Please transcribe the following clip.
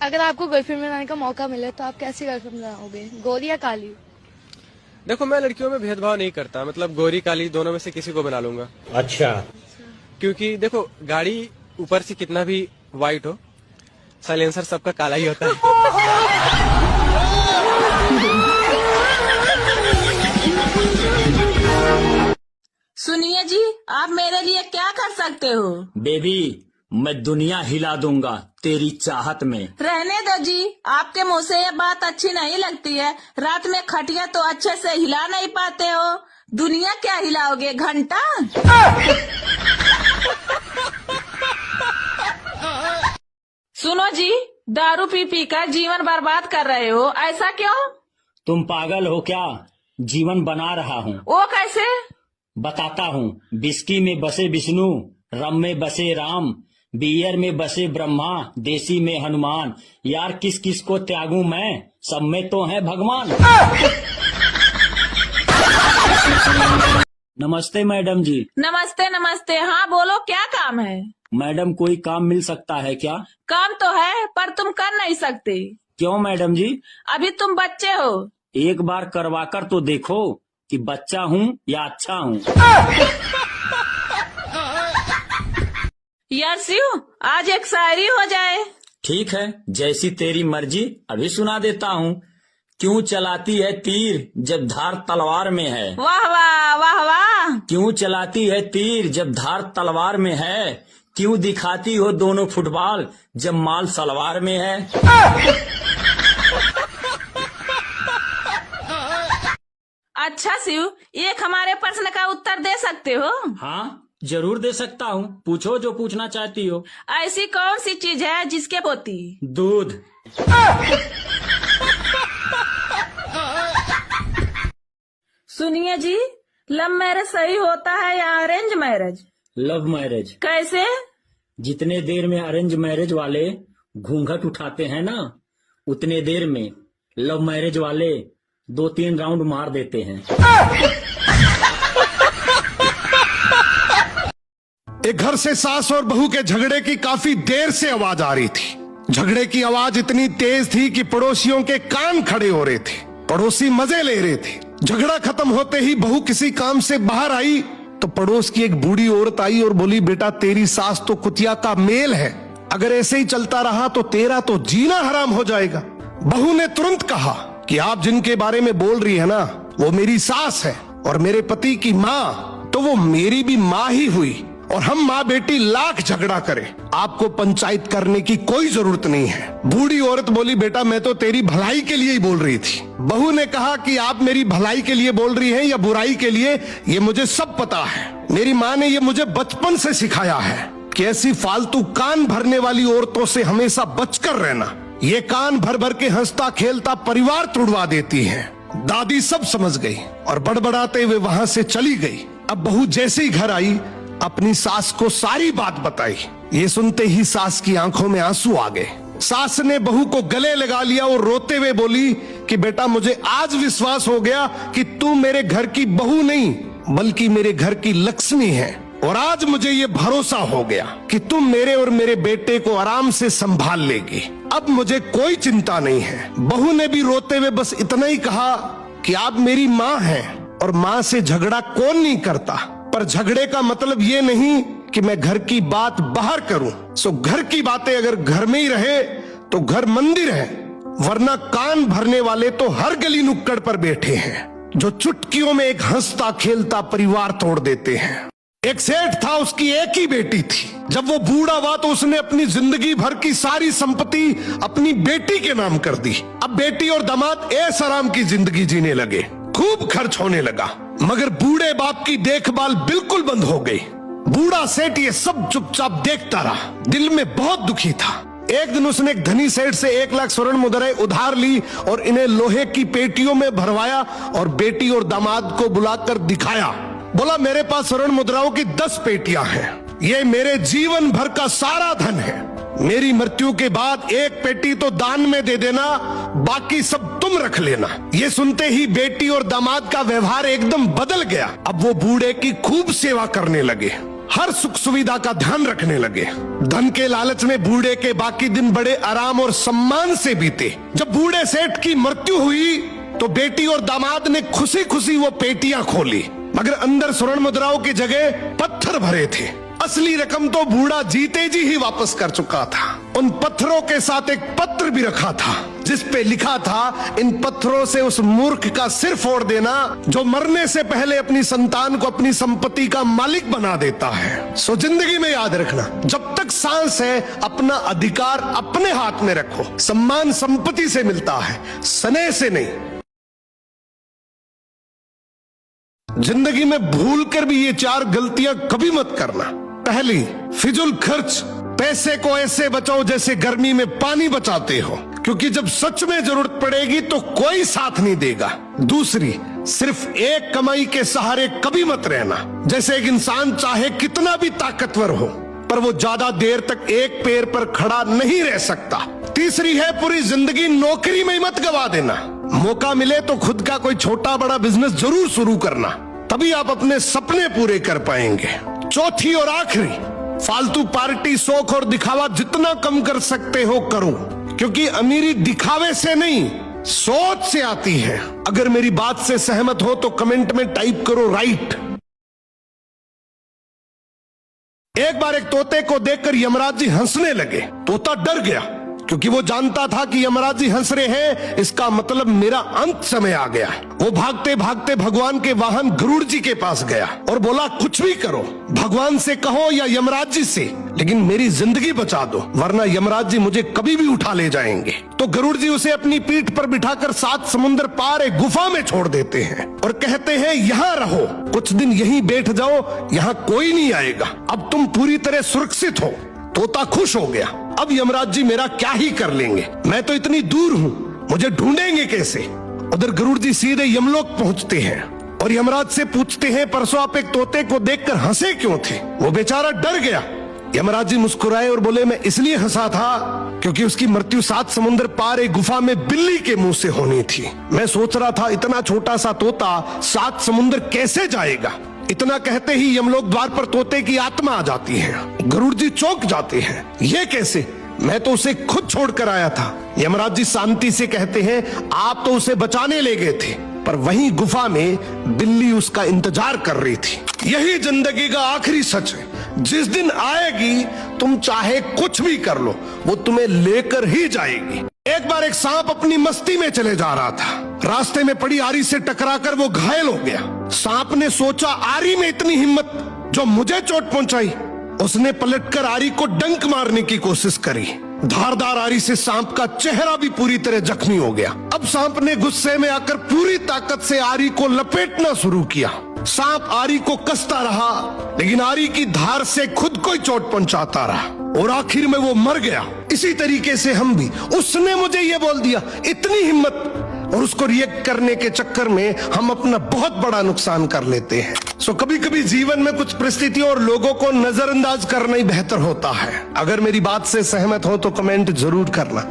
अगर आपको गर्लफ्रेंड बनाने का मौका मिले तो आप कैसी गर्लफ्रेंड बनाओगे, गोरी या काली? देखो, मैं लड़कियों में भेदभाव नहीं करता, मतलब गोरी काली दोनों में से किसी को बना लूंगा। अच्छा। क्योंकि देखो, गाड़ी ऊपर से कितना भी व्हाइट हो, साइलेंसर सबका काला ही होता है। सुनिए जी, आप मेरे लिए क्या कर सकते हो? बेबी, मैं दुनिया हिला दूंगा तेरी चाहत में। रहने दो जी, आपके मुंह से ये बात अच्छी नहीं लगती है। रात में खटिया तो अच्छे से हिला नहीं पाते हो, दुनिया क्या हिलाओगे, घंटा? सुनो जी, दारू पी पी कर जीवन बर्बाद कर रहे हो, ऐसा क्यों? तुम पागल हो क्या? जीवन बना रहा हूँ। वो कैसे? बताता हूँ। विस्की में बसे विष्णु, रम में बसे राम, बियर में बसे ब्रह्मा, देसी में हनुमान। यार किस किस को त्यागूं मैं, सब में तो है भगवान। नमस्ते मैडम जी। नमस्ते नमस्ते। हाँ बोलो, क्या काम है? मैडम, कोई काम मिल सकता है क्या? काम तो है, पर तुम कर नहीं सकते। क्यों मैडम जी? अभी तुम बच्चे हो। एक बार करवा कर तो देखो कि बच्चा हूँ या अच्छा हूँ। यार शिव, आज एक शायरी हो जाए। ठीक है, जैसी तेरी मर्जी, अभी सुना देता हूँ। क्यों चलाती है तीर जब धार तलवार में है? वाह वाह वाह वाह। क्यों चलाती है तीर जब धार तलवार में है? क्यों दिखाती हो दोनों फुटबॉल जब माल सलवार में है? अच्छा शिव, एक हमारे प्रश्न का उत्तर दे सकते हो? हाँ, जरूर दे सकता हूँ। पूछो जो पूछना चाहती हो। ऐसी कौन सी चीज है जिसके पोती? दूध। सुनिए जी, लव मैरिज सही होता है या अरेंज मैरिज? Love marriage. कैसे? जितने देर में अरेंज मैरिज वाले घूंघट उठाते हैं ना, उतने देर में लव मैरिज वाले 2-3 राउंड मार देते हैं। एक घर से सास और बहू के झगड़े की काफी देर से आवाज आ रही थी। झगड़े की आवाज इतनी तेज थी कि पड़ोसियों के कान खड़े हो रहे थे। पड़ोसी मजे ले रहे थे। झगड़ा खत्म होते ही बहू किसी काम से बाहर आई तो पड़ोस की एक बूढ़ी औरत आई और बोली, बेटा तेरी सास तो कुतिया का मेल है, अगर ऐसे ही चलता रहा तो तेरा तो जीना हराम हो जाएगा। बहू ने तुरंत कहा कि आप जिनके बारे में बोल रही है ना, वो मेरी सास है, और मेरे पति की माँ तो वो मेरी भी माँ ही हुई, और हम माँ बेटी लाख झगड़ा करें, आपको पंचायत करने की कोई जरूरत नहीं है। बूढ़ी औरत बोली, बेटा मैं तो तेरी भलाई के लिए ही बोल रही थी। बहू ने कहा कि आप मेरी भलाई के लिए बोल रही हैं या बुराई के लिए, ये मुझे सब पता है। मेरी माँ ने ये मुझे बचपन से सिखाया है कि ऐसी फालतू कान भरने वाली औरतों से हमेशा बचकर रहना। ये कान भर भर के हंसता खेलता परिवार तुड़वा देती हैं। दादी सब समझ गई और बड़बड़ाते हुए वहां से चली गई। अब बहू जैसे ही घर आई, अपनी सास को सारी बात बताई। ये सुनते ही सास की आंखों में आंसू आ गए। सास ने बहू को गले लगा लिया और रोते हुए बोली कि बेटा मुझे आज विश्वास हो गया कि तू मेरे घर की बहू नहीं बल्कि मेरे घर की लक्ष्मी है, और आज मुझे ये भरोसा हो गया कि तुम मेरे और मेरे बेटे को आराम से संभाल लेगी। अब मुझे कोई चिंता नहीं है। बहू ने भी रोते हुए बस इतना ही कहा कि आप मेरी माँ हैं और माँ से झगड़ा कौन नहीं करता, पर झगड़े का मतलब ये नहीं कि मैं घर की बात बाहर करूं। सो घर की बातें अगर घर में ही रहे तो घर मंदिर है, वरना कान भरने वाले तो हर गली नुक्कड़ पर बैठे हैं जो चुटकियों में एक हंसता खेलता परिवार तोड़ देते हैं। एक सेठ था, उसकी एक ही बेटी थी। जब वो बूढ़ा हुआ तो उसने अपनी जिंदगी भर की सारी संपत्ति अपनी बेटी के नाम कर दी। अब बेटी और दामाद ऐश आराम की जिंदगी जीने लगे, खूब खर्च होने लगा, मगर बूढ़े बाप की देखभाल बिल्कुल बंद हो गई। बूढ़ा सेठ ये सब चुपचाप देखता रहा, दिल में बहुत दुखी था। एक दिन उसने एक धनी सेठ से 1 लाख स्वर्ण मुद्राएं उधार ली और इन्हें लोहे की पेटियों में भरवाया और बेटी और दामाद को बुलाकर दिखाया। बोला, मेरे पास स्वर्ण मुद्राओं की 10 पेटियां हैं, ये मेरे जीवन भर का सारा धन है। मेरी मृत्यु के बाद 1 पेटी तो दान में दे देना, बाकी सब तुम रख लेना। ये सुनते ही बेटी और दामाद का व्यवहार एकदम बदल गया। अब वो बूढ़े की खूब सेवा करने लगे। हर सुख सुविधा का ध्यान रखने लगे। धन के लालच में बूढ़े के बाकी दिन बड़े आराम और सम्मान से बीते। जब बूढ़े सेठ की मृत्यु हुई तो बेटी और दामाद ने खुशी खुशी वो पेटियां खोली, मगर अंदर स्वर्ण मुद्राओं की जगह पत्थर भरे थे। असली रकम तो बूढ़ा जीते जी ही वापस कर चुका था। उन पत्थरों के साथ एक पत्र भी रखा था जिस पे लिखा था, इन पत्थरों से उस मूर्ख का सिर फोड़ देना जो मरने से पहले अपनी संतान को अपनी संपत्ति का मालिक बना देता है। सो जिंदगी में याद रखना, जब तक सांस है अपना अधिकार अपने हाथ में रखो। सम्मान संपत्ति से मिलता है, स्नेह से नहीं। जिंदगी में भूल कर भी ये 4 गलतियां कभी मत करना। पहली, फिजूल खर्च। पैसे को ऐसे बचाओ जैसे गर्मी में पानी बचाते हो, क्योंकि जब सच में जरूरत पड़ेगी तो कोई साथ नहीं देगा। दूसरी, सिर्फ एक कमाई के सहारे कभी मत रहना। जैसे एक इंसान चाहे कितना भी ताकतवर हो, पर वो ज्यादा देर तक एक पैर पर खड़ा नहीं रह सकता। तीसरी है, पूरी जिंदगी नौकरी में मत गवा देना। मौका मिले तो खुद का कोई छोटा बड़ा बिजनेस जरूर शुरू करना, तभी आप अपने सपने पूरे कर पाएंगे। चौथी और आखिरी, फालतू पार्टी, शौक और दिखावा जितना कम कर सकते हो करो, क्योंकि अमीरी दिखावे से नहीं सोच से आती है। अगर मेरी बात से सहमत हो तो कमेंट में टाइप करो राइट। एक बार एक तोते को देखकर यमराज जी हंसने लगे। तोता डर गया, क्योंकि वो जानता था कि यमराज जी हंस रहे हैं, इसका मतलब मेरा अंत समय आ गया है। वो भागते भागते भगवान के वाहन गरुड़ जी के पास गया और बोला, कुछ भी करो, भगवान से कहो या यमराज जी से, लेकिन मेरी जिंदगी बचा दो, वरना यमराज जी मुझे कभी भी उठा ले जाएंगे। तो गरुड़ जी उसे अपनी पीठ पर बिठाकर 7 समुद्र पार एक गुफा में छोड़ देते हैं और कहते हैं, यहाँ रहो, कुछ दिन यहीं बैठ जाओ, यहाँ कोई नहीं आएगा, अब तुम पूरी तरह सुरक्षित हो। तोता खुश हो गया। अब यमराज जी मेरा क्या ही कर लेंगे, मैं तो इतनी दूर हूँ, मुझे ढूंढेंगे कैसे। उधर गरुड़ जी सीधे यमलोक पहुँचते हैं और यमराज से पूछते हैं, परसों आप एक तोते को देखकर हंसे क्यों थे? वो बेचारा डर गया। यमराज जी मुस्कुराए और बोले, मैं इसलिए हंसा था क्योंकि उसकी मृत्यु 7 समुद्र पार एक गुफा में बिल्ली के मुंह से होनी थी। मैं सोच रहा था इतना छोटा सा तोता 7 समुद्र कैसे जाएगा। इतना कहते ही यमलोक द्वार पर तोते की आत्मा आ जाती है। गरुड़ जी चौंक जाते हैं, ये कैसे? मैं तो उसे खुद छोड़कर आया था। यमराज जी शांति से कहते हैं, आप तो उसे बचाने ले गए थे, पर वहीं गुफा में बिल्ली उसका इंतजार कर रही थी। यही जिंदगी का आखिरी सच है, जिस दिन आएगी तुम चाहे कुछ भी कर लो, वो तुम्हें लेकर ही जाएगी। एक बार एक सांप अपनी मस्ती में चले जा रहा था। रास्ते में पड़ी आरी से टकराकर वो घायल हो गया। सांप ने सोचा, आरी में इतनी हिम्मत जो मुझे चोट पहुंचाई। उसने पलटकर आरी को डंक मारने की कोशिश करी। धारदार आरी से सांप का चेहरा भी पूरी तरह जख्मी हो गया। अब सांप ने गुस्से में आकर पूरी ताकत से आरी को लपेटना शुरू किया। सांप आरी को कसता रहा, लेकिन आरी की धार से खुद को ही चोट पहुंचाता रहा और आखिर में वो मर गया। इसी तरीके से हम भी, उसने मुझे ये बोल दिया, इतनी हिम्मत, और उसको रिएक्ट करने के चक्कर में हम अपना बहुत बड़ा नुकसान कर लेते हैं। सो कभी कभी जीवन में कुछ परिस्थितियों और लोगों को नजरअंदाज करना ही बेहतर होता है। अगर मेरी बात से सहमत हो तो कमेंट जरूर करना।